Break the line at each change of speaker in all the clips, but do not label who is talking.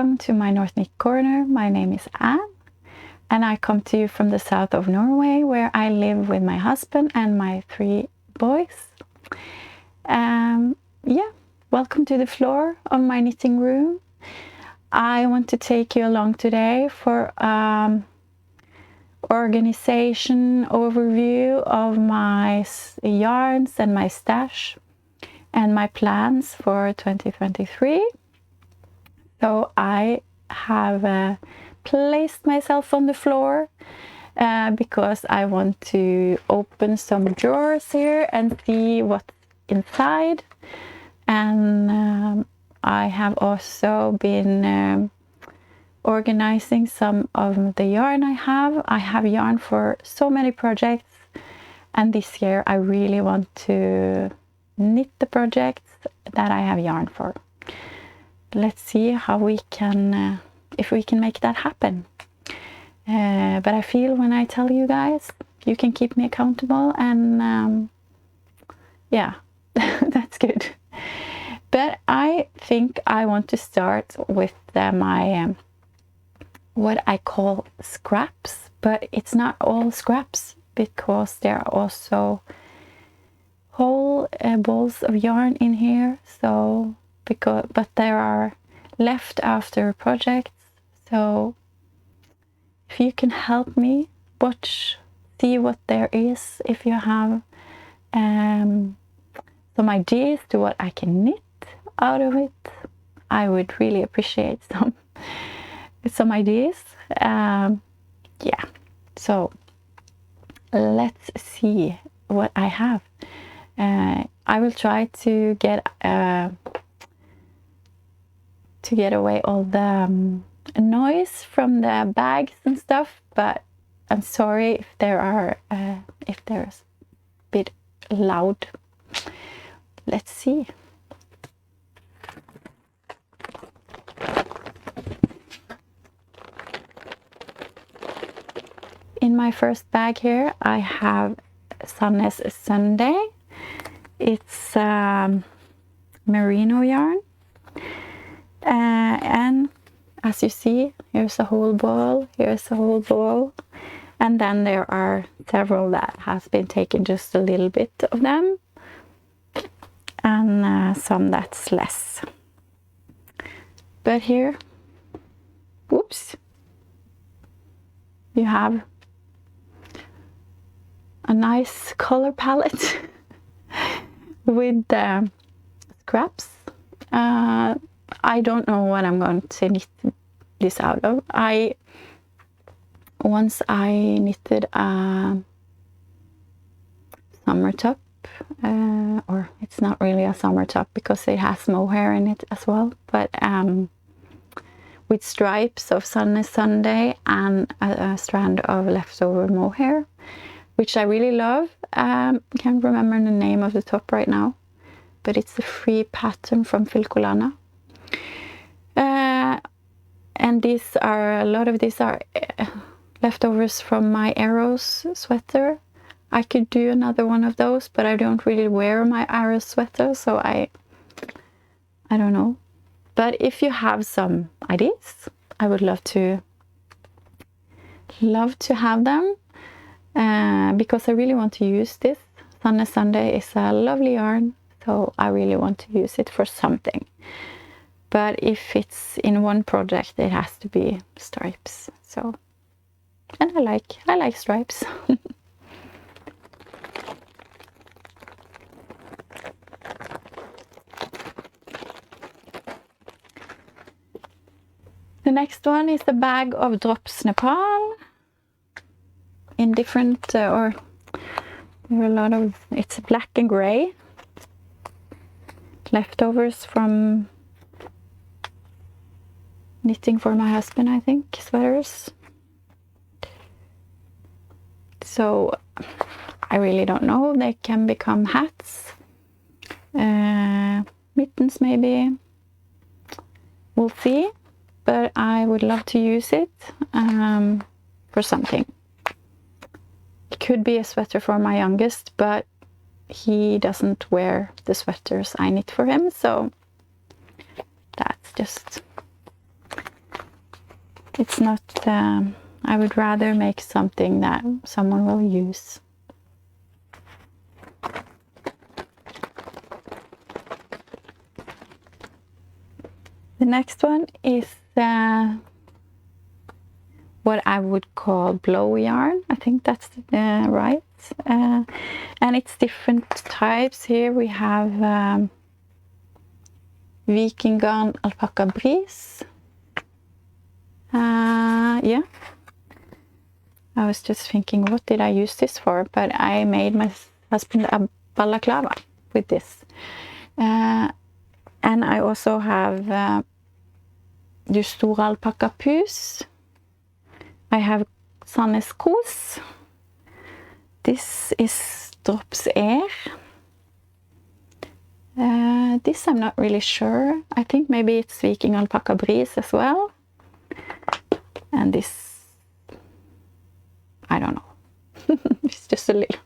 welcome to my North Knit Corner. My name is Anne, and I come to you from the south of Norway, where I live with my husband and my 3 boys. Yeah, welcome to the floor of my knitting room. I want to take you along today for organization overview of my yarns and my stash and my plans for 2023. So I have placed myself on the floor because I want to open some drawers here and see what's inside. And I have also been organizing some of the yarn I have. I have yarn for so many projects, and this year I really want to knit the projects that I have yarn for. Let's see how we can, if we can make that happen. But I feel when I tell you guys, you can keep me accountable, and yeah, that's good. But I think I want to start with my what I call scraps, but it's not all scraps because there are also whole balls of yarn in here. So but there are left after projects. So if you can help me see what there is, if you have some ideas to what I can knit out of it, I would really appreciate some ideas. Yeah, so let's see what I have. I will try to get away all the noise from the bags and stuff, but I'm sorry if there's a bit loud. Let's see. In my first bag here, I have Sandnes Sunday. It's merino yarn. And as you see, here's a whole ball, here's a whole ball, and then there are several that has been taken, just a little bit of them, and some that's less. But here, whoops, you have a nice color palette with scraps. I don't know what I'm going to knit this out of. Once I knitted a summer top, or it's not really a summer top because it has mohair in it as well, but with stripes of Sandnes Sunday and a strand of leftover mohair, which I really love. Can't remember the name of the top right now, but it's a free pattern from Filcolana. And a lot of these are leftovers from my Arrows sweater. I could do another one of those, but I don't really wear my Arrows sweater, so I don't know. But if you have some ideas, I would love to have them, because I really want to use this. Sandnes Sunday is a lovely yarn, so I really want to use it for something. But if it's in one project, it has to be stripes. So, and I like stripes. The next one is a bag of Drops Nepal in different, there are a lot of, it's black and gray. Leftovers from knitting for my husband, I think, sweaters. So I really don't know. They can become hats, mittens maybe. We'll see. But I would love to use it for something. It could be a sweater for my youngest, but he doesn't wear the sweaters I knit for him, so that's just it's not, I would rather make something that someone will use. The next one is what I would call blow yarn. I think that's right. And it's different types. Here we have Viking Garn Alpaca Breeze. Yeah. I was just thinking, what did I use this for? But I made my husband a balaclava with this. And I also have Du Store Alpaca Pus. I have Sandnes Kos. This is Drops Air. This I'm not really sure. I think maybe it's Viking Alpaca Breeze as well. And this, I don't know. It's just a little.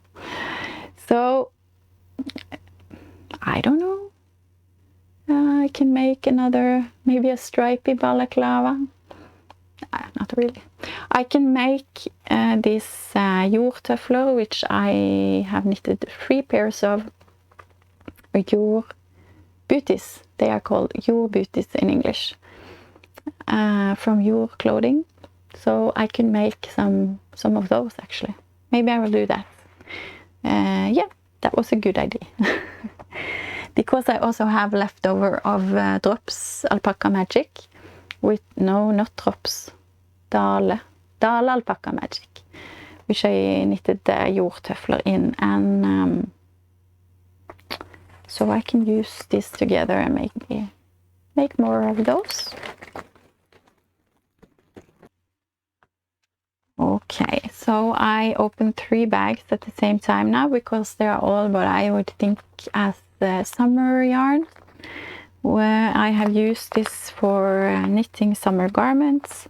So, I don't know. I can make another, maybe a stripy balaclava. Not really. I can make this jordtøfler, which I have knitted 3 pairs of jord booties. They are called jord booties in English. From jord clothing. So I can make some of those actually. Maybe I will do that. Yeah, that was a good idea. Because I also have leftover of Drops Alpaca Magic with, no, not Drops, Dale Alpaca Magic, which I knitted the jordtøfler in, and so I can use this together and make more of those. Okay, so I opened 3 bags at the same time now because they are all what I would think as the summer yarn, where I have used this for knitting summer garments.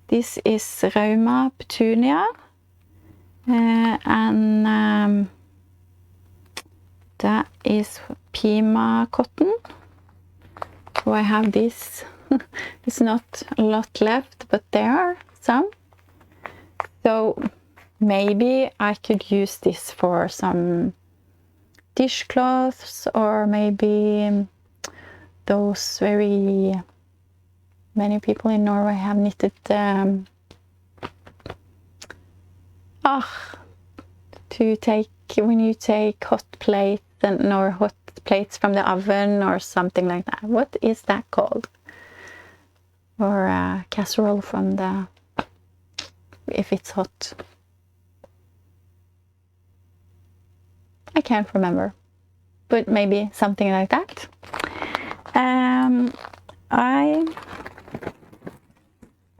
This is Rauma Petunia, and that is Pima cotton. So I have this. There's not a lot left, but there are some. So maybe I could use this for some dishcloths, or maybe those very many people in Norway have knitted to take when you take hot plates or hot plates from the oven or something like that. What is that called? Or a casserole from the, if it's hot. I can't remember, but maybe something like that. I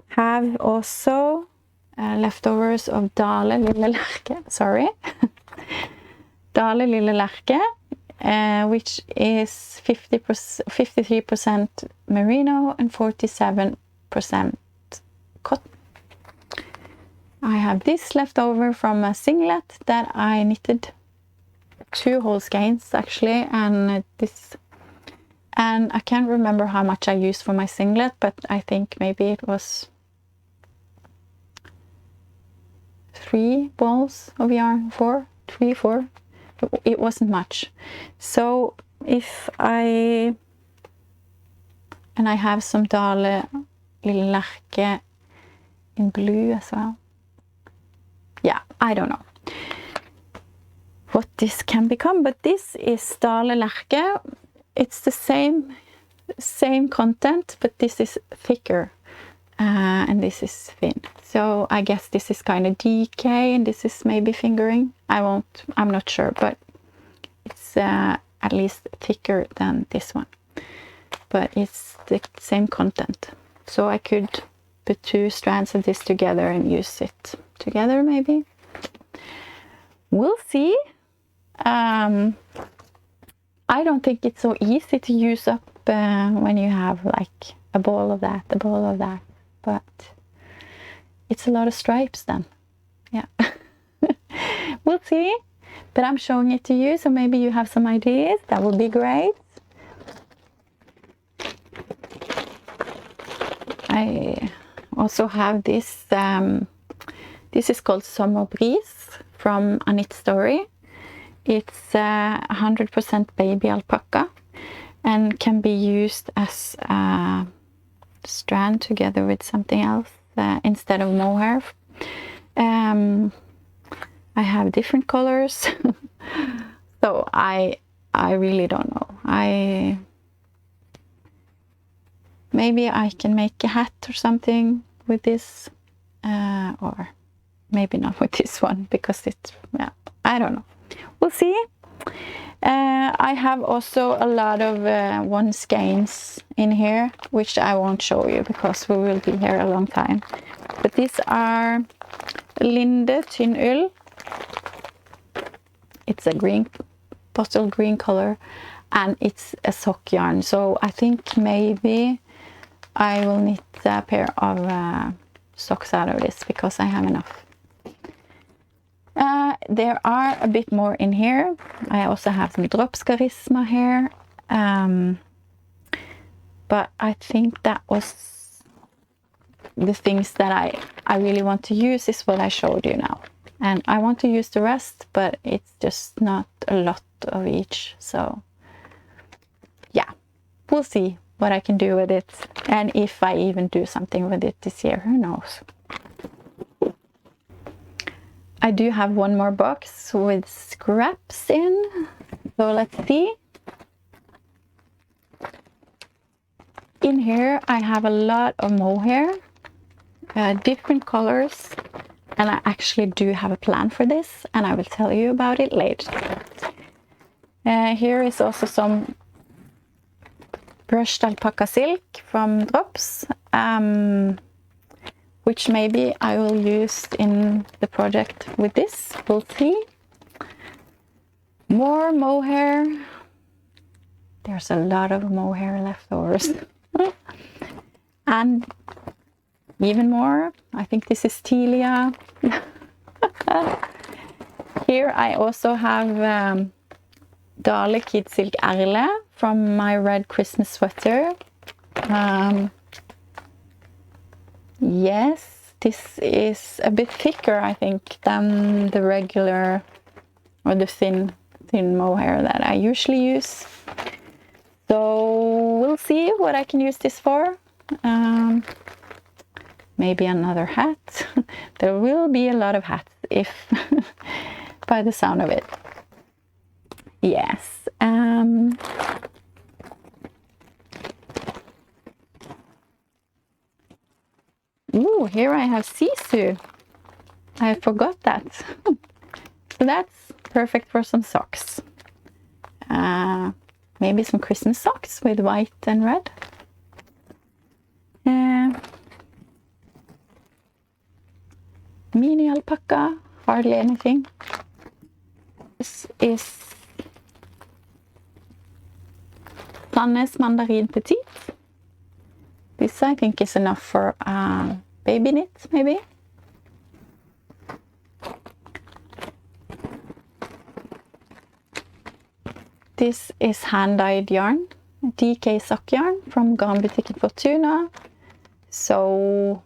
have also leftovers of Dale Lille Lerke, sorry. Dale Lille Lerke, which is 53% merino and 47% cotton. I have this left over from a singlet that I knitted 2 whole skeins actually, and I can't remember how much I used for my singlet, but I think maybe it was 3 balls of yarn, 4. It wasn't much. So and I have some Dale Lille Lerke in blue as well. Yeah, I don't know what this can become, but this is Dale Lerke. It's the same content, but this is thicker and this is thin. So I guess this is kind of DK and this is maybe fingering. I'm not sure, but it's at least thicker than this one. But it's the same content. So I could put 2 strands of this together and use it together maybe. We'll see. I don't think it's so easy to use up when you have like a ball of that, but it's a lot of stripes then. Yeah. We'll see, but I'm showing it to you, so maybe you have some ideas. That would be great. also have this, this is called Summer Breeze from A Knit Story. It's 100% baby alpaca and can be used as a strand together with something else instead of mohair. I have different colors, so I really don't know. Maybe I can make a hat or something with this, or maybe not with this one because it's, yeah, I don't know. We'll see. I have also a lot of one skeins in here, which I won't show you because we will be here a long time. But these are Linde Tynn Ull. It's a green, bottle green color, and it's a sock yarn. So I think maybe I will knit a pair of socks out of this because I have enough. There are a bit more in here. I also have some drops charisma here. But I think that was the things that I really want to use is what I showed you now. And I want to use the rest, but it's just not a lot of each. So yeah, we'll see what I can do with it. And if I even do something with it this year, who knows? I do have one more box with scraps in. So let's see. In here I have a lot of mohair, different colors. And I actually do have a plan for this, and I will tell you about it later. Here is also some brushed alpaca silk from Drops, which maybe I will use in the project with this. We'll see. More mohair. There's a lot of mohair leftovers. And even more. I think this is Telia. Here I also have Dale Kid Silk Erle from my red Christmas sweater. Yes, this is a bit thicker, I think, than the regular or the thin mohair that I usually use. So we'll see what I can use this for. Maybe another hat. There will be a lot of hats if by the sound of it. Yes. Ooh, here I have sisu. I forgot that. So that's perfect for some socks. Maybe some Christmas socks with white and red. Mini alpaca, hardly anything. This is Plannes Mandarin Petite. This I think is enough for a baby knit, maybe. This is hand-dyed yarn, DK sock yarn from Garnbutikken Fortuna. So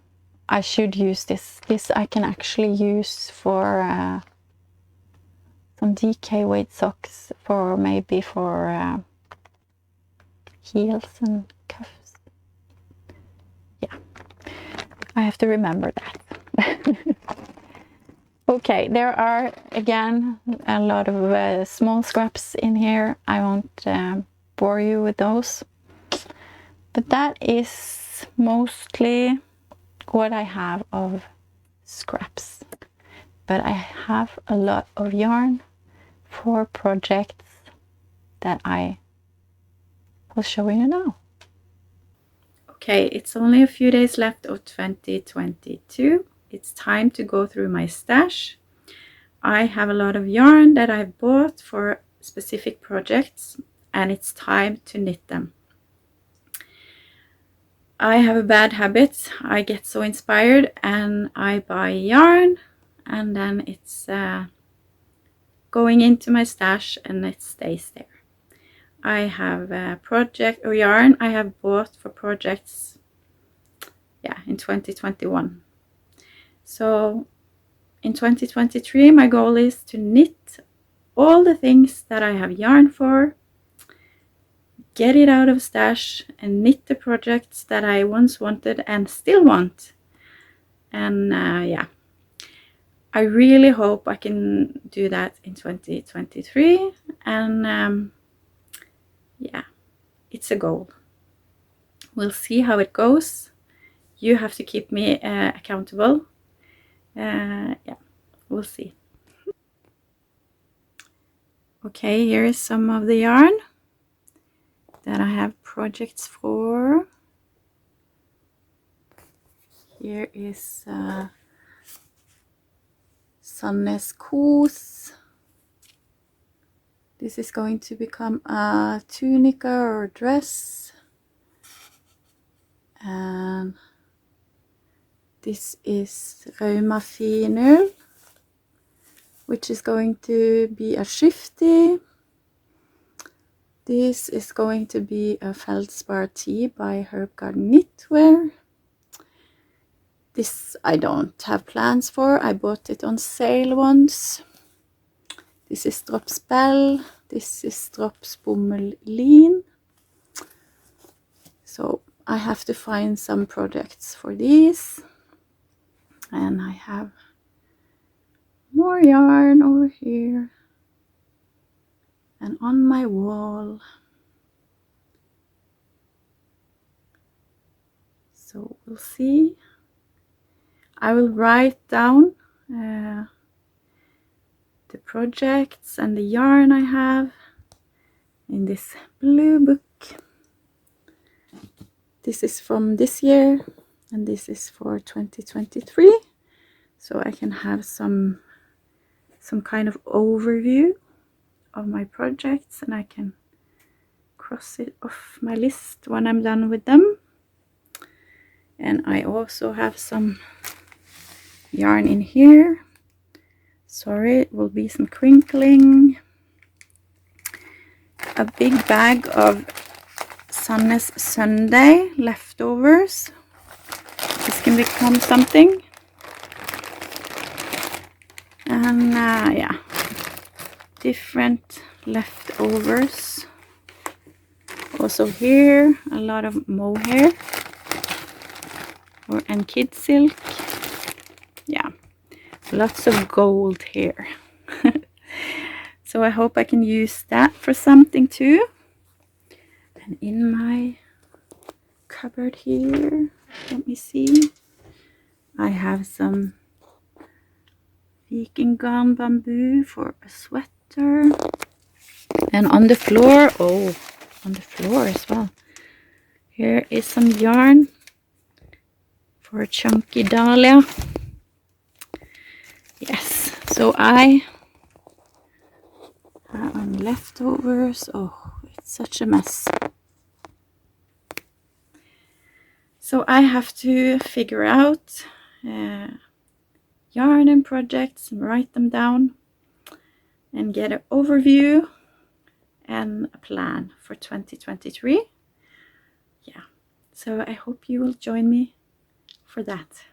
I should use this. This I can actually use for some DK weight socks for maybe for heels and cuffs. Yeah, I have to remember that. Okay, there are again a lot of small scraps in here. I won't bore you with those, but that is mostly what I have of scraps. But I have a lot of yarn for projects that I will show you now. Okay, it's only a few days left of 2022. It's time to go through my stash. I have a lot of yarn that I've bought for specific projects, and it's time to knit them. I have a bad habit. I get so inspired and I buy yarn, and then it's going into my stash and it stays there. I have a project or yarn I have bought for projects, in 2021. So in 2023, my goal is to knit all the things that I have yarn for, get it out of stash, and knit the projects that I once wanted and still want. And I really hope I can do that in 2023. And it's a goal. We'll see how it goes. You have to keep me accountable. We'll see. Okay, here is some of the yarn that I have projects for. Here is Sannes Kos. This is going to become a tunica or dress. And this is Rauma Finul, which is going to be a shifty. This is going to be a Feldspar tee by Herb Garden Knitwear. This I don't have plans for. I bought it on sale once. This is Drops Bell. This is Drops Bomull Lean. So I have to find some projects for these. And I have more yarn over here. And on my wall. So we'll see. I will write down the projects and the yarn I have in this blue book. This is from this year and this is for 2023. So I can have some kind of overview of my projects, and I can cross it off my list when I'm done with them. And I also have some yarn in here. Sorry, it will be some crinkling. A big bag of Sannes Sunday leftovers. This can become something. And different leftovers. Also here, a lot of mohair and kid silk. Yeah, lots of gold here. So I hope I can use that for something too. And in my cupboard here, let me see, I have some Viking Garn bamboo for a sweater. And on the floor, on the floor as well, here is some yarn for a chunky dahlia. Yes, so I have leftovers. Oh, it's such a mess. So I have to figure out yarn and projects and write them down and get an overview and a plan for 2023. Yeah, so I hope you will join me for that.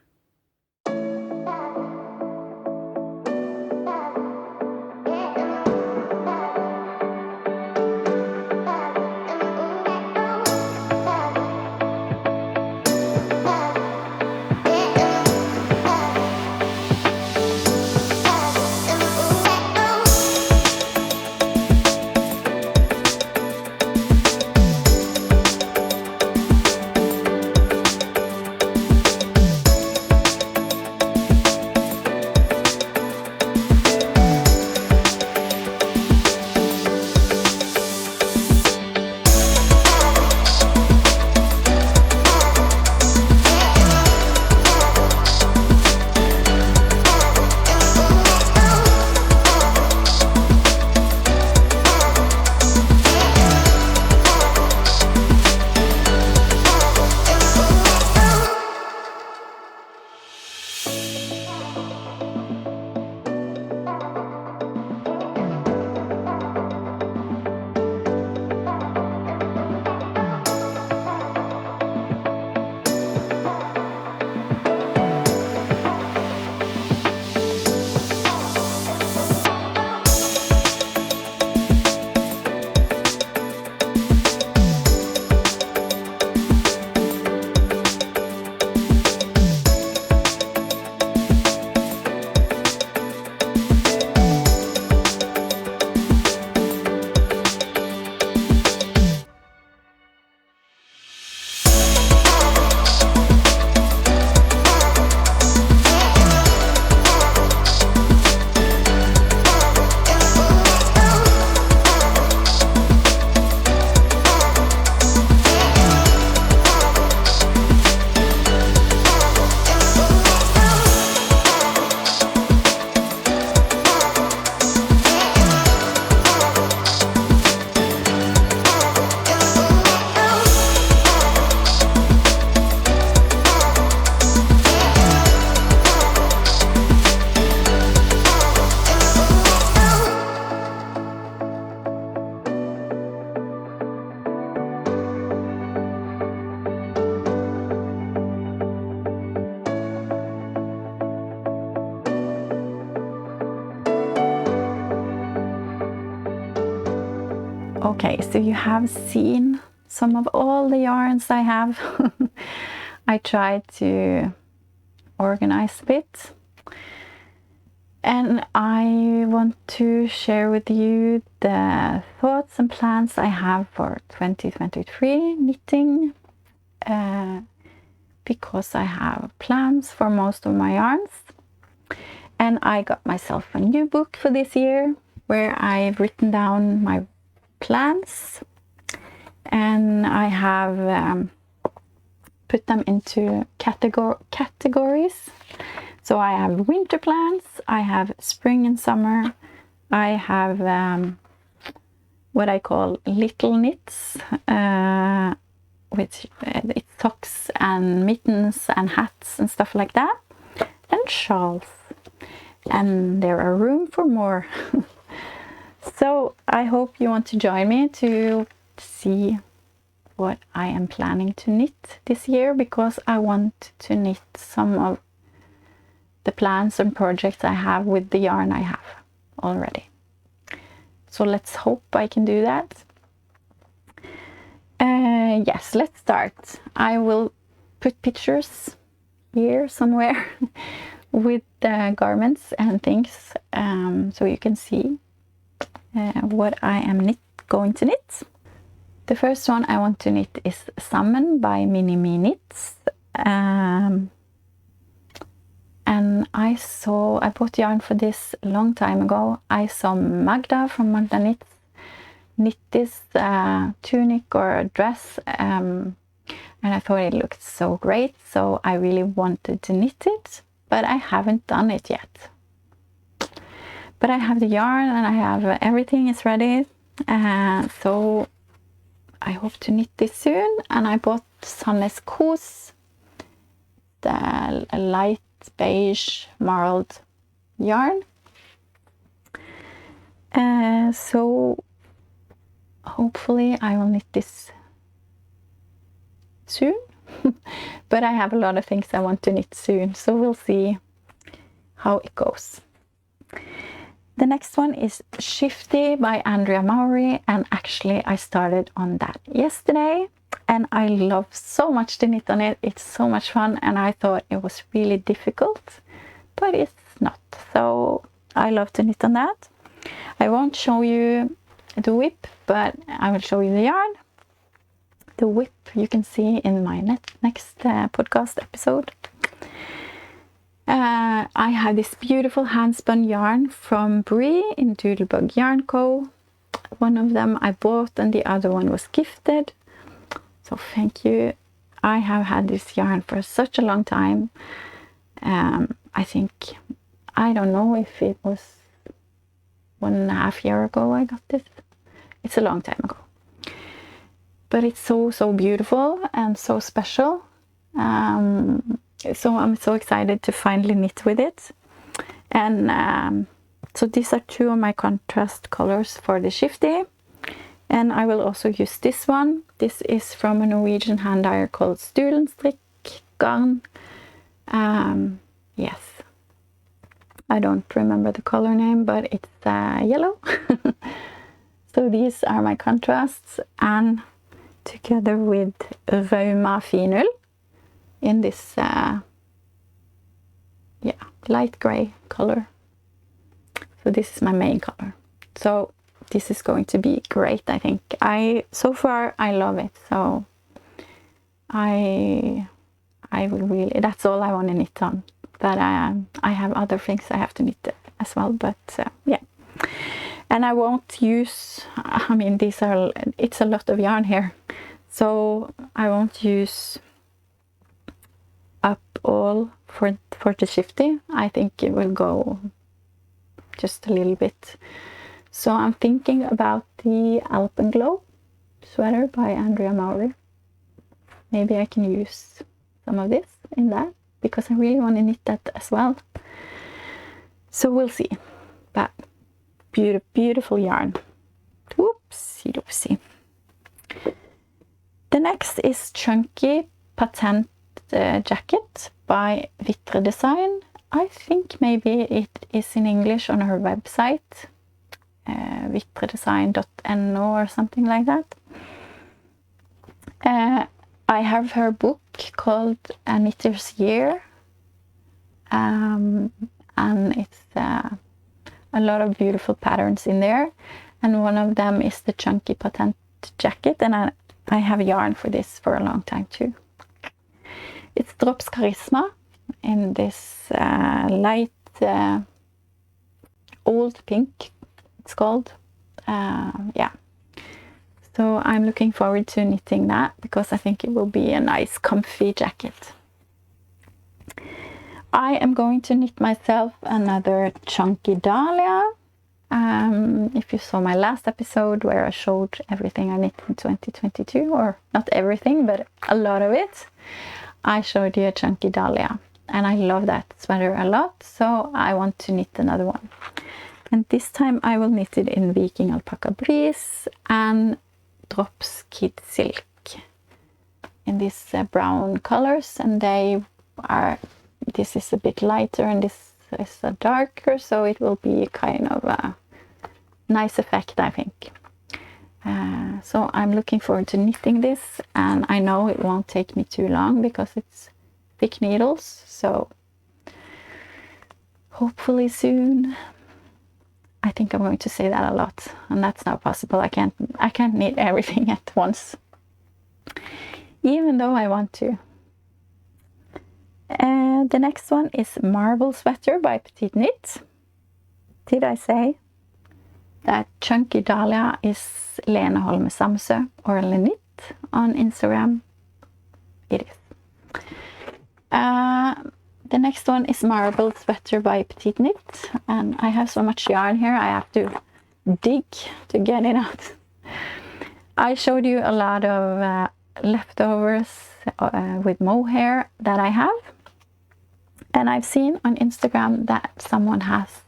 Okay, so you have seen some of all the yarns I have. I tried to organize a bit, and I want to share with you the thoughts and plans I have for 2023 knitting, because I have plans for most of my yarns. And I got myself a new book for this year where I've written down my plans, and I have put them into categories. So I have winter plans, I have spring and summer, I have what I call little knits, which it's socks and mittens and hats and stuff like that, and shawls. And there are room for more. So I hope you want to join me to see what I am planning to knit this year, because I want to knit some of the plans and projects I have with the yarn I have already. So let's hope I can do that. Yes, let's start. I will put pictures here somewhere with the garments and things, so you can see what I am going to knit. The first one I want to knit is Sammen by Mini Me Knits. And I bought yarn for this a long time ago. I saw Magda from Magda Knits knit this tunic or dress, and I thought it looked so great, so I really wanted to knit it, but I haven't done it yet. But I have the yarn and I have everything is ready, so I hope to knit this soon. And I bought Sannes Kos, the light beige marled yarn, so hopefully I will knit this soon. But I have a lot of things I want to knit soon, so we'll see how it goes. The next one is Shifty by Andrea Mowry, and actually I started on that yesterday, and I love so much to knit on it. It's so much fun, and I thought it was really difficult, but it's not. So I love to knit on that. I won't show you the whip, but I will show you the yarn. The whip you can see in my next podcast episode. I have this beautiful hand-spun yarn from Brie in Doodlebug Yarn Co. One of them I bought and the other one was gifted. So thank you. I have had this yarn for such a long time. I don't know if it was 1.5 years ago I got this. It's a long time ago. But it's so beautiful and so special. So I'm so excited to finally knit with it. And so these are two of my contrast colors for the Shifty. And I will also use this one. This is from a Norwegian hand dyer called Stulenstrikk Garn. Yes. I don't remember the color name, but it's yellow. So these are my contrasts, and together with Rauma Finull in this light gray color. So this is my main color. So this is going to be great, I think. So far I love it. So I will really, that's all I want to knit on. But I have other things I have to knit as well, but yeah. And I won't use, it's a lot of yarn here. So I won't use up all for the Shifty. I think it will go just a little bit. So I'm thinking about the Alpenglow sweater by Andrea Mowry. Maybe I can use some of this in that, because I really want to knit that as well. So we'll see. But beautiful yarn. Whoopsie doopsie. The next is Chunky Patent Jacket by Vitre Design. I think maybe it is in English on her website. vitredesign.no or something like that. I have her book called A Knitter's Year, and it's a lot of beautiful patterns in there, and one of them is the chunky patent jacket, and I have yarn for this for a long time too. It's Drops Charisma in this light old pink, it's called. Yeah, so I'm looking forward to knitting that because I think it will be a nice comfy jacket. I am going to knit myself another chunky dahlia. If you saw my last episode where I showed everything I knit in 2022, or not everything, but a lot of it, I showed you a chunky dahlia, and I love that sweater a lot, so I want to knit another one. And this time I will knit it in Viking Alpaca Breeze and Drops Kid Silk in these brown colors, and this is a bit lighter and this is a darker, so it will be kind of a nice effect, I think. So I'm looking forward to knitting this, and I know it won't take me too long because it's thick needles, so hopefully soon. I think I'm going to say that a lot, and that's not possible. I can't knit everything at once, even though I want to. The next one is Marble Sweater by Petite Knit. Did I say that chunky dahlia is Lene Holme Samsø or Lenit on Instagram? It is. The next one is Marble Sweater by Petite Knit, and I have so much yarn here I have to dig to get it out. I showed you a lot of leftovers with mohair that I have, and I've seen on Instagram that someone has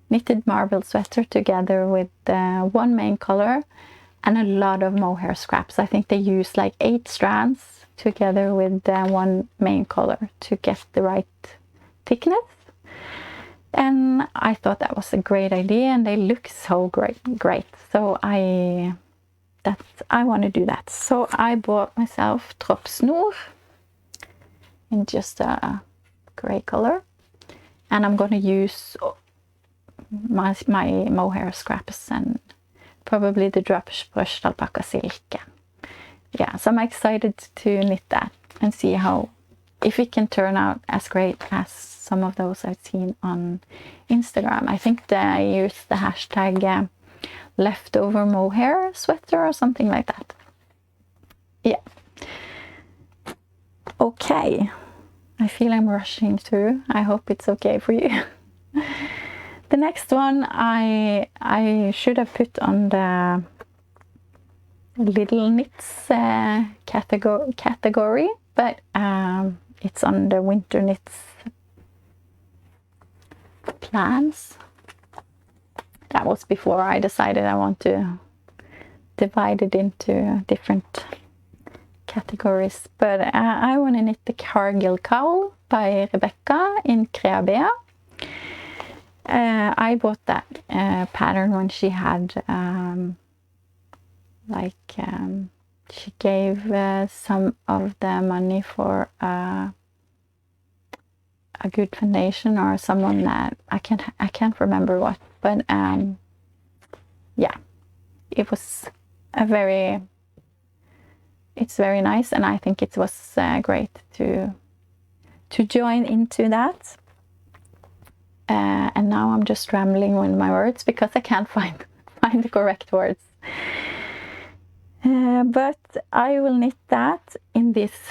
knitted marble sweater together with one main color and a lot of mohair scraps. I think they use like 8 strands together with one main color to get the right thickness. And I thought that was a great idea, and they look so great. So I want to do that. So I bought myself Tropsnor in just a gray color, and I'm going to use my mohair scraps and probably the Drops brushed alpaca silk. Yeah, so I'm excited to knit that and see if it can turn out as great as some of those I've seen on Instagram. I think they use the hashtag leftover mohair sweater or something like that. Yeah. Okay. I feel I'm rushing through. I hope it's okay for you. The next one I should have put on the little knits category, but it's on the winter knits plans. That was before I decided I want to divide it into different categories, but I want to knit the Cargill Cowl by Rebecca in Creabea. I bought that pattern when she had she gave some of the money for a good foundation or someone that I can't remember what, but yeah, it was it's very nice, and I think it was great to join into that. And now I'm just rambling with my words because I can't find the correct words. But I will knit that in these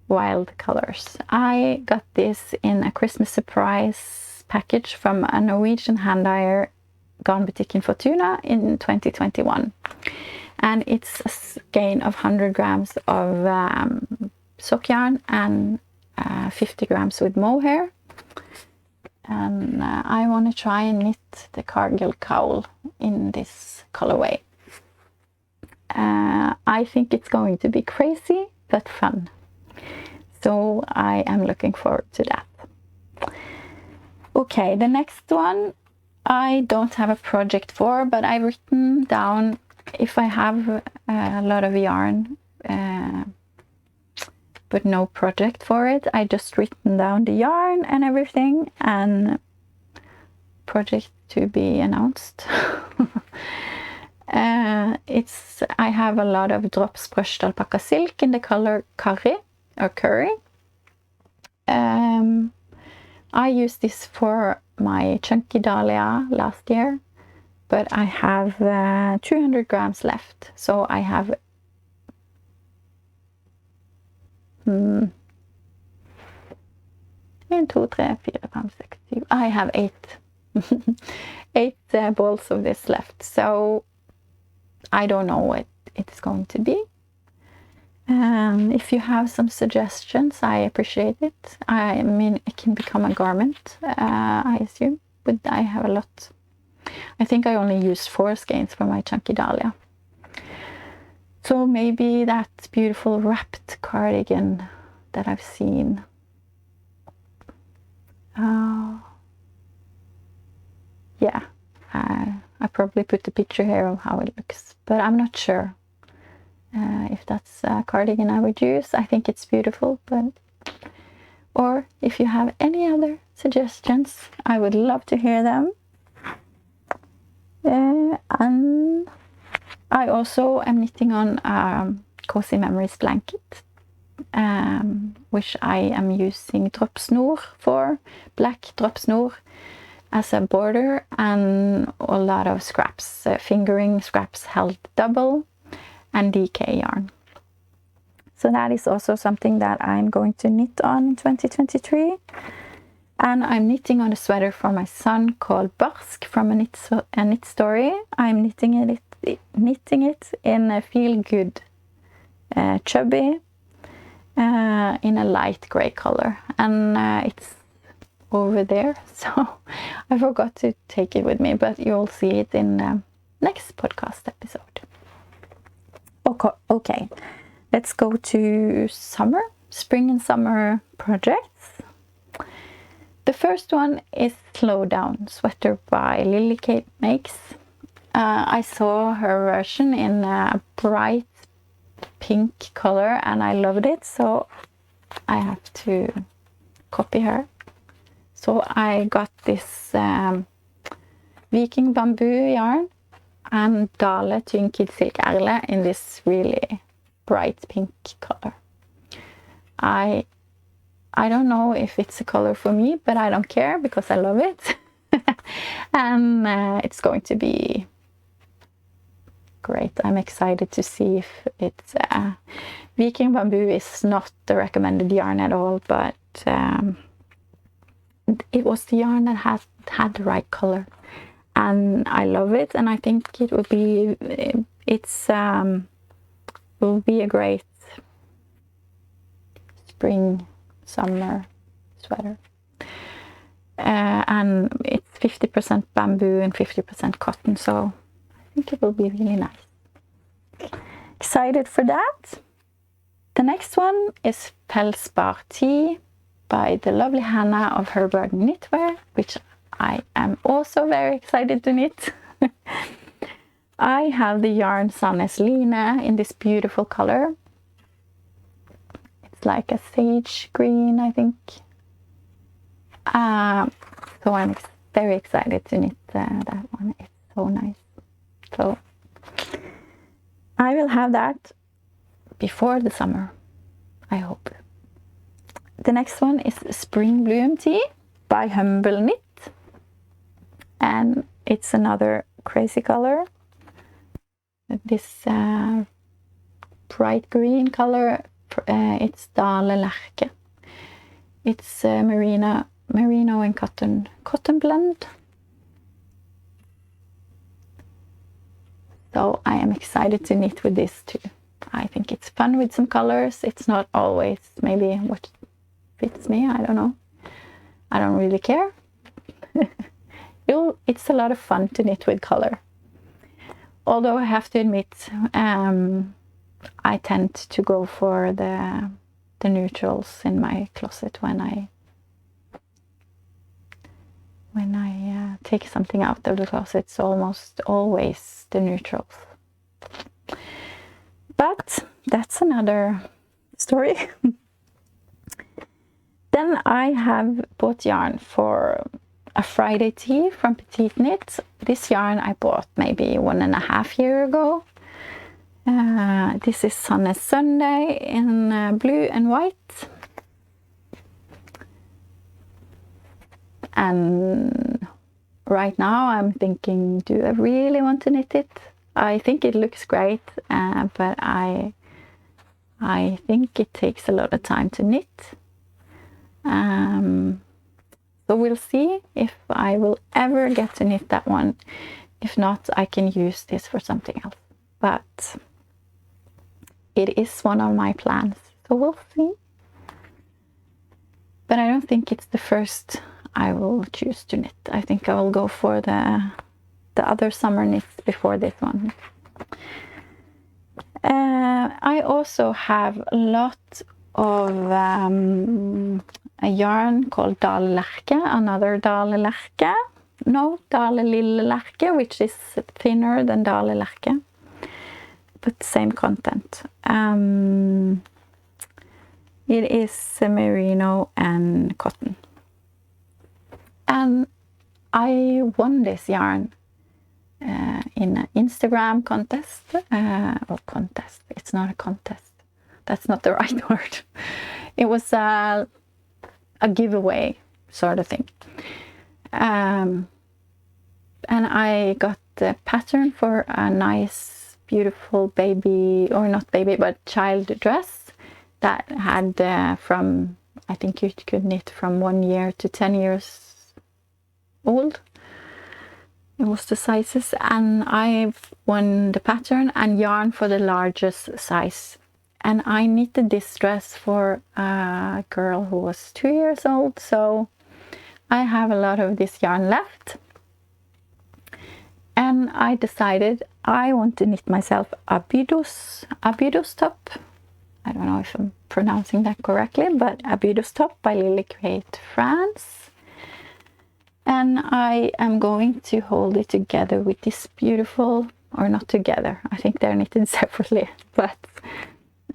wild colors. I got this in a Christmas surprise package from a Norwegian hand dyer, Garn Boutique in Fortuna, in 2021. And it's a skein of 100 grams of sock yarn and 50 grams with mohair. And I want to try and knit the Cargill Cowl in this colorway. I think it's going to be crazy but fun. So I am looking forward to that. Okay, the next one I don't have a project for, but I've written down if I have a lot of yarn, but no project for it. I just written down the yarn and everything, and project to be announced. I have a lot of drops brushed alpaca silk in the color curry or curry. I used this for my chunky dahlia last year, but I have 200 grams left, so I have 1, 2, 3, 4, 5, 6, 7. I have 8 8 balls of this left, so I don't know what it's going to be. If you have some suggestions, I appreciate it. I mean, it can become a garment, I assume, but I have a lot. I think I only used 4 skeins for my chunky dahlia. So maybe that beautiful wrapped cardigan that I've seen. Yeah, I probably put a picture here of how it looks, but I'm not sure if that's a cardigan I would use. I think it's beautiful, but or if you have any other suggestions, I would love to hear them. And I also am knitting on Cozy Memories blanket, which I am using drop snore for, black drop snore as a border, and a lot of scraps, fingering scraps held double, and DK yarn. So that is also something that I'm going to knit on in 2023. And I'm knitting on a sweater for my son called Barsk from a knit story. I'm knitting it in a feel good chubby in a light gray color, and it's over there, so I forgot to take it with me, but you'll see it in the next podcast episode. Okay, let's go to spring and summer projects. The first one is Slow Down sweater by Lily Kate Makes. I saw her version in a bright pink color and I loved it, so I have to copy her. So I got this Viking bamboo yarn and Dale Tynkid Silk Erle in this really bright pink color. I don't know if it's a color for me, but I don't care because I love it. And it's going to be great. I'm excited to see if it's Viking bamboo is not the recommended yarn at all, but it was the yarn that had the right color, and I love it, and I think it will be will be a great spring summer sweater. And it's 50% bamboo and 50% cotton, so I think it will be really nice. Excited for that. The next one is Felspar Tea by the lovely Hannah of Her Garden Knitwear, which I am also very excited to knit. I have the yarn Sandnes Line in this beautiful color. It's like a sage green, I think. So I'm very excited to knit that one. It's so nice. So I will have that before the summer, I hope. The next one is Spring Bloom Tea by Humble Knit, and it's another crazy color. This bright green color, it's Dale Lerke. It's merino and cotton blend. So I am excited to knit with this too. I think it's fun with some colors. It's not always maybe what fits me, I don't know. I don't really care. It's a lot of fun to knit with color. Although I have to admit, I tend to go for the neutrals in my closet when I take something out of the closet, it's almost always the neutrals. But that's another story. Then I have bought yarn for a Friday tee from Petite Knit. This yarn I bought maybe 1.5 years ago. This is Sunny Sunday in blue and white. And right now I'm thinking, do I really want to knit it? I think it looks great, but I think it takes a lot of time to knit. So we'll see if I will ever get to knit that one. If not, I can use this for something else. But it is one of my plans, so we'll see. But I don't think it's the first I will choose to knit. I think I will go for the other summer knits before this one. I also have a lot of a yarn called Dale Lerke, another Dale Lerke. No, Dale Lille Lerke, which is thinner than Dale Lerke, but same content. It is merino and cotton. And I won this yarn in an Instagram contest. Or contest, it's not a contest. That's not the right word. It was a giveaway sort of thing. And I got the pattern for a nice, beautiful baby, or not baby, but child dress that had from, I think you could knit from 1 year to 10 years old. It was the sizes, and I've won the pattern and yarn for the largest size. And I knitted this dress for a girl who was 2 years old, so I have a lot of this yarn left. And I decided I want to knit myself a Abydos top. I don't know if I'm pronouncing that correctly, but Abydos top by Lily Create France. And I am going to hold it together with this beautiful, or not together, I think they're knitted separately, but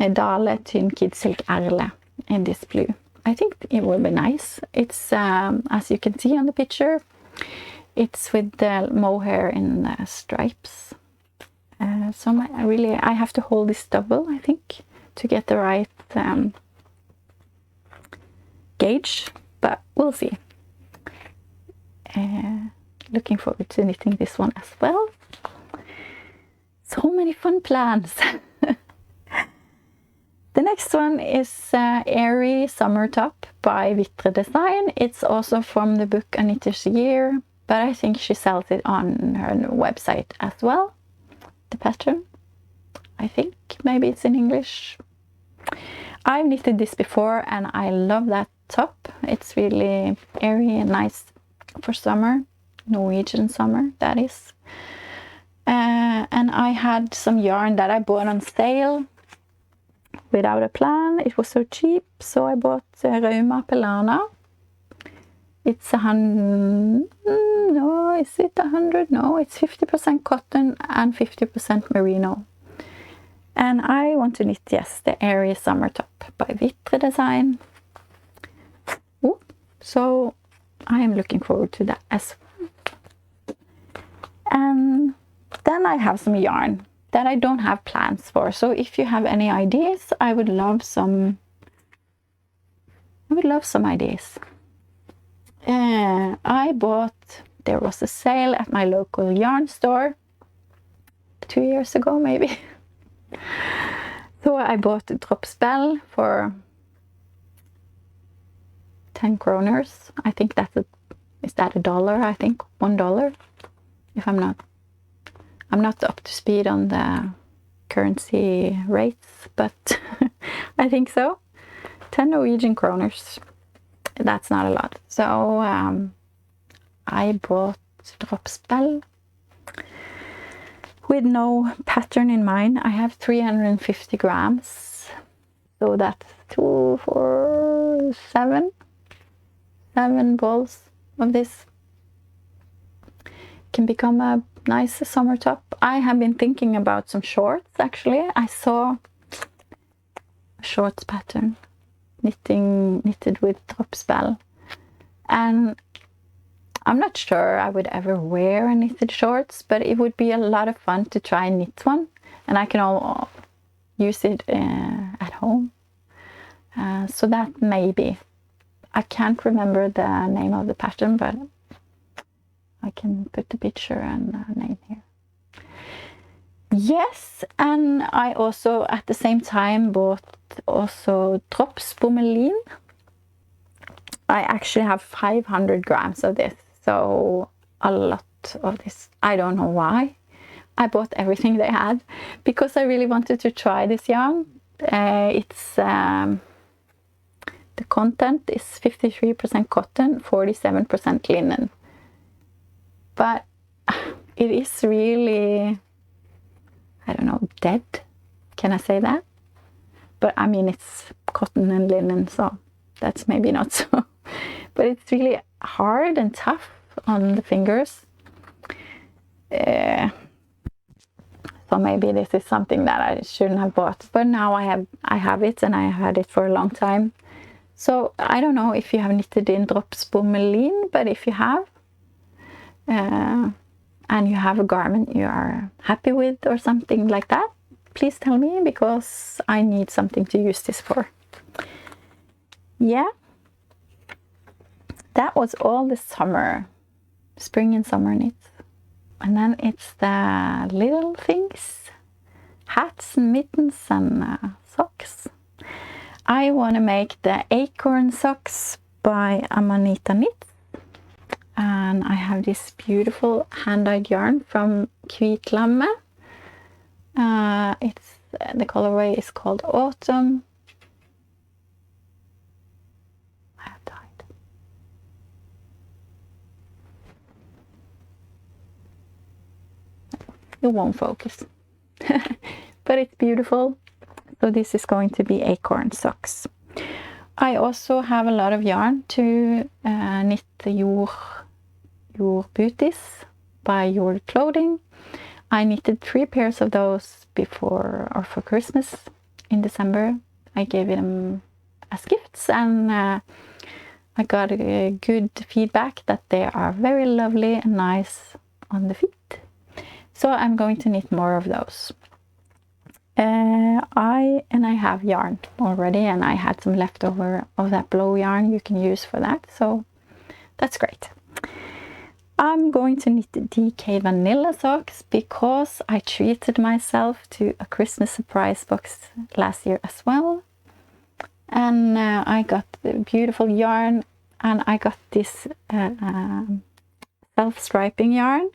a Dale Tynn Kid Silk Erle in this blue. I think it will be nice. It's, as you can see on the picture, it's with the mohair in the stripes. So I have to hold this double, I think, to get the right gauge, but we'll see. Looking forward to knitting this one as well. So many fun plans. The next one is Airy Summer Top by Vitre Design. It's also from the book A Knitter's Year, but I think she sells it on her website as well. The pattern, I think, maybe it's in English. I've knitted this before and I love that top. It's really airy and nice for summer, Norwegian summer, that is. And I had some yarn that I bought on sale without a plan. It was so cheap, so I bought Rauma Pelana. It's 100, no, is it 100? No, it's 50% cotton and 50% merino. And I want to knit, yes, the Airy Summer Top by Vitre Design. Ooh, so I am looking forward to that as well. And then I have some yarn that I don't have plans for. So if you have any ideas, I would love some ideas. I bought, there was a sale at my local yarn store 2 years ago maybe. So I bought a drop spell for 10 kroners. I think that's is that $1? I think $1. If I'm not up to speed on the currency rates, but I think so. 10 Norwegian kroners. That's not a lot. So I bought drop spell with no pattern in mind. I have 350 grams, so that's 2, 4, 7 balls of this. can become a nice summer top. I have been thinking about some shorts actually. I saw a shorts pattern knitted with Droppspell, and I'm not sure I would ever wear a knitted shorts, but it would be a lot of fun to try and knit one, and I can all use it at home. So that maybe. I can't remember the name of the pattern, but I can put the picture and name here. Yes, and I also at the same time bought also Drops Bommelin. I actually have 500 grams of this, so a lot of this. I don't know why. I bought everything they had because I really wanted to try this yarn. It's the content is 53% cotton, 47% linen. But it is really, I don't know, dead. Can I say that? But I mean, it's cotton and linen, so that's maybe not so. But it's really hard and tough on the fingers. So maybe this is something that I shouldn't have bought. But now I have it, and I have had it for a long time. So I don't know if you have knitted in Drops Bommelin, but if you have, and you have a garment you are happy with or something like that, please tell me, because I need something to use this for. Yeah, that was all the summer, spring and summer knits. And then it's the little things, hats and mittens and socks. I want to make the acorn socks by Amanita Knits. And I have this beautiful hand-dyed yarn from Kvitlamme. The colorway is called Autumn. I have dyed. It won't focus. But it's beautiful. So this is going to be acorn socks. I also have a lot of yarn to knit the Your Booties by Your Clothing. I knitted 3 pairs of those before or for Christmas in December. I gave them as gifts, and I got a good feedback that they are very lovely and nice on the feet. So I'm going to knit more of those. I have yarn already, and I had some leftover of that blow yarn you can use for that, so that's great. I'm going to knit DK vanilla socks because I treated myself to a Christmas surprise box last year as well, and I got the beautiful yarn, and I got this self-striping yarn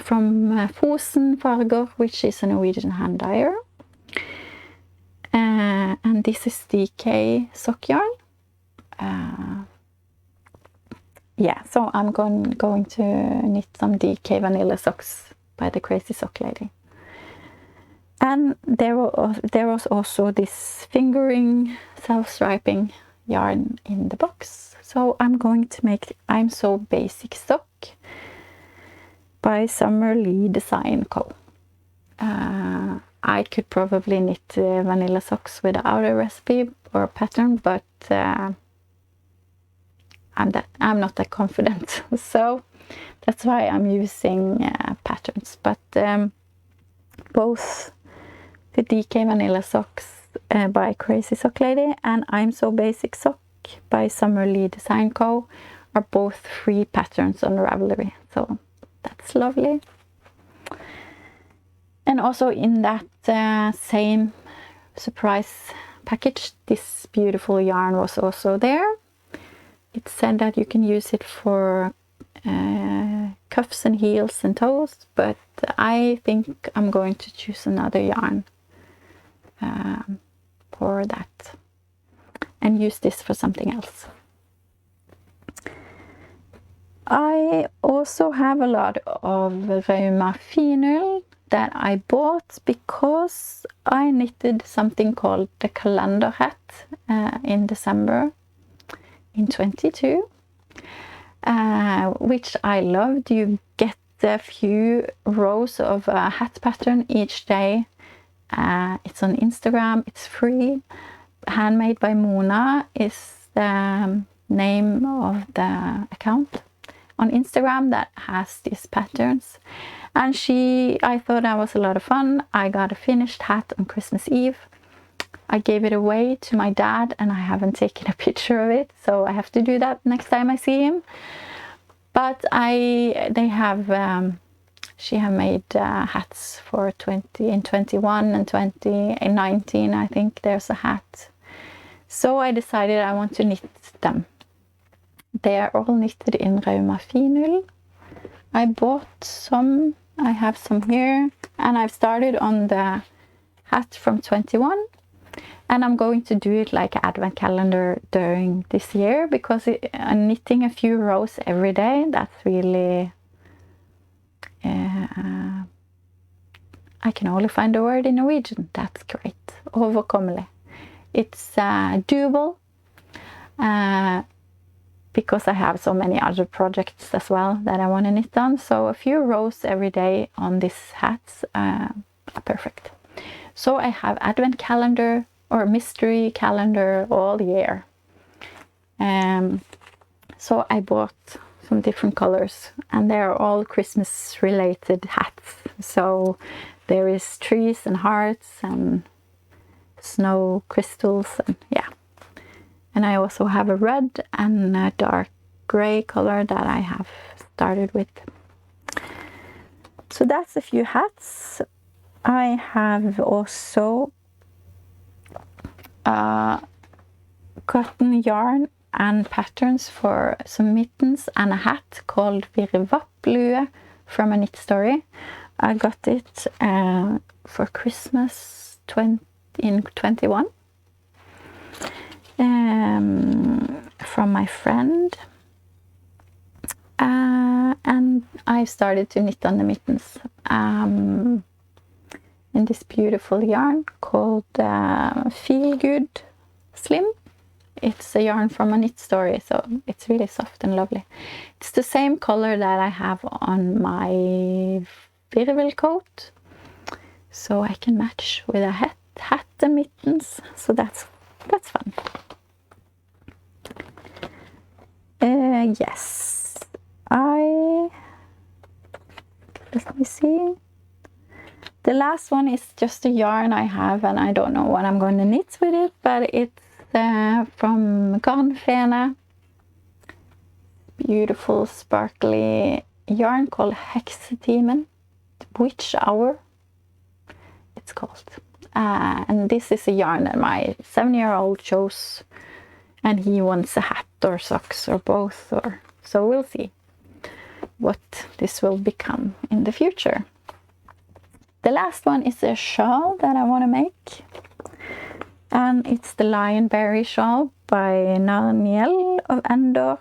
from Fosen Farger, which is a Norwegian hand dyer. And this is DK sock yarn. Yeah, so I'm going to knit some DK vanilla socks by the Crazy Sock Lady. And there was also this fingering self-striping yarn in the box. So I'm going to make I'm So Basic Sock by Summer Lee Design Co. I could probably knit vanilla socks without a recipe or a pattern, but I'm not that confident, so that's why I'm using patterns. But both the DK Vanilla Socks by Crazy Sock Lady and I'm So Basic Sock by Summer Lee Design Co. are both free patterns on Ravelry, so that's lovely. And also in that same surprise package, this beautiful yarn was also there. It said that you can use it for cuffs and heels and toes, but I think I'm going to choose another yarn for that and use this for something else. I also have a lot of Rauma Finull that I bought because I knitted something called the calendar hat in December in 22, which I loved. You get a few rows of hat pattern each day. It's on Instagram. It's free. Handmade by Mona is the name of the account on Instagram that has these patterns. And I thought that was a lot of fun. I got a finished hat on Christmas Eve. I gave it away to my dad and I haven't taken a picture of it, so I have to do that next time I see him. But she have made hats for 2021 and 2019. I think there's a hat. So I decided I want to knit them. They are all knitted in Rauma Finull. I bought some. I have some here, and I've started on the hat from 21. And I'm going to do it like an advent calendar during this year, because I'm knitting a few rows every day. That's really, I can only find the word in Norwegian. That's great. Overkommelig. It's doable, because I have so many other projects as well that I want to knit on. So a few rows every day on these hats are perfect. So I have advent calendar or mystery calendar all year. So I bought some different colors, and they are all Christmas related hats. So there is trees and hearts and snow crystals, and yeah. And I also have a red and a dark gray color that I have started with. So that's a few hats. I have also cotton yarn and patterns for some mittens and a hat called Virvapp-lue from A Knit Story. I got it for Christmas in 21 from my friend, and I started to knit on the mittens in this beautiful yarn called Feel Good Slim. It's a yarn from A Knit Story, so it's really soft and lovely. It's the same color that I have on my virvel coat, so I can match with a hat and mittens. So that's fun. Yes, let me see. The last one is just a yarn I have, and I don't know what I'm going to knit with it, but it's from Garnfene. Beautiful sparkly yarn called Heksetimen, Witch Hour it's called. And this is a yarn that my 7-year-old chose, and he wants a hat or socks or both, so we'll see what this will become in the future. The last one is a shawl that I want to make, and it's the Lionberry shawl by Narniel of Endor.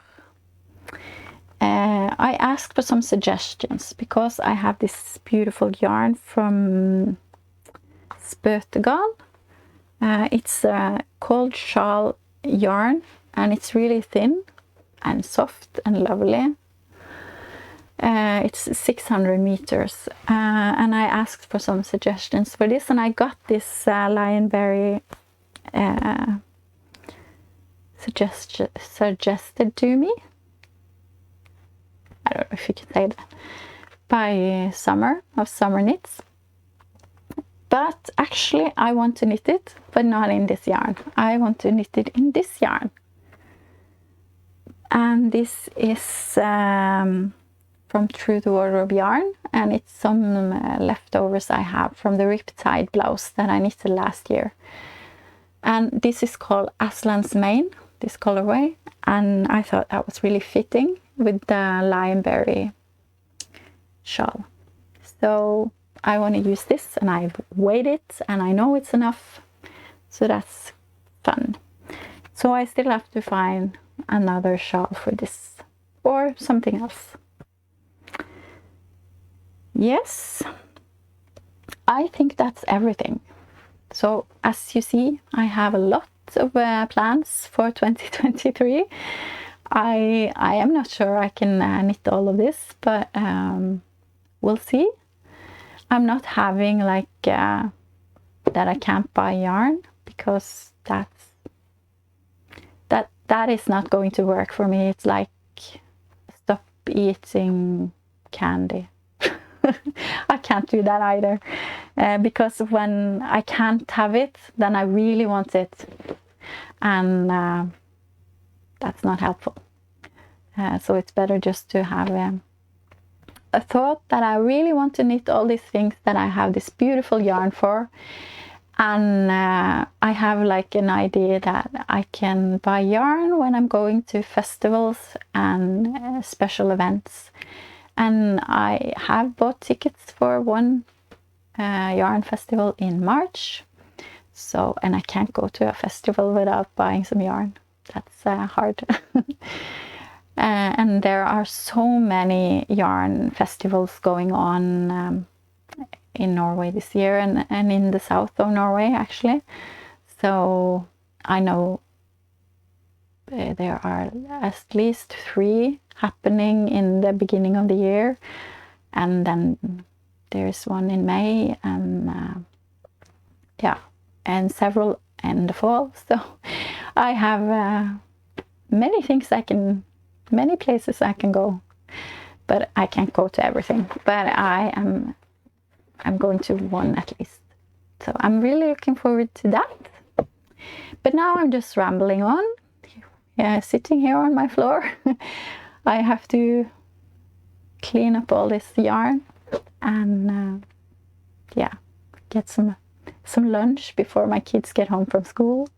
I asked for some suggestions because I have this beautiful yarn from Spøtegal. It's a cold shawl yarn, and it's really thin and soft and lovely. It's 600 meters, and I asked for some suggestions for this, and I got this Lionberry suggested to me. I don't know if you can say that, by Summer of Summer Knits. But actually I want to knit it, but not in this yarn. I want to knit it in this yarn. And this is from Through the Wardrobe yarn, and it's some leftovers I have from the Riptide blouse that I knitted last year. And this is called Aslan's Mane, this colorway, and I thought that was really fitting with the Lionberry shawl. So I want to use this, and I've weighed it, and I know it's enough, so that's fun. So I still have to find another shawl for this or something else. Yes, I think that's everything. So as you see, I have a lot of plans for 2023. I am not sure I can knit all of this, but we'll see. I'm not having like that I can't buy yarn, because that is not going to work for me. It's like stop eating candy. I can't do that either, because when I can't have it, then I really want it, and that's not helpful. So it's better just to have a thought that I really want to knit all these things that I have this beautiful yarn for, and I have like an idea that I can buy yarn when I'm going to festivals and special events. And I have bought tickets for one yarn festival in March. So, and I can't go to a festival without buying some yarn. That's hard. And there are so many yarn festivals going on in Norway this year, and in the south of Norway actually. So I know there are at least 3 happening in the beginning of the year, and then there's one in May, and yeah, and several in the fall. So I have many places I can go, but I can't go to everything. But I'm going to one at least. So I'm really looking forward to that. But now I'm just rambling on, sitting here on my floor. I have to clean up all this yarn and yeah, get some lunch before my kids get home from school.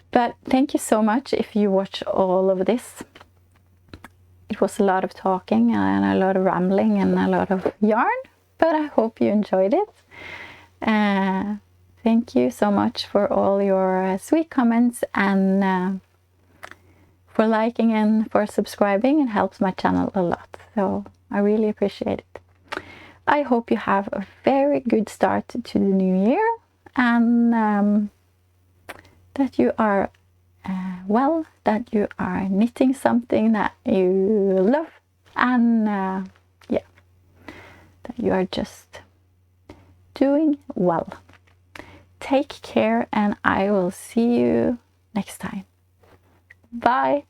But thank you so much if you watch all of this. It was a lot of talking and a lot of rambling and a lot of yarn, but I hope you enjoyed it. Thank you so much for all your sweet comments, and for liking and for subscribing. It helps my channel a lot, so I really appreciate it. I hope you have a very good start to the new year, and that you are well, that you are knitting something that you love, and yeah, that you are just doing well. Take care, and I will see you next time. Bye.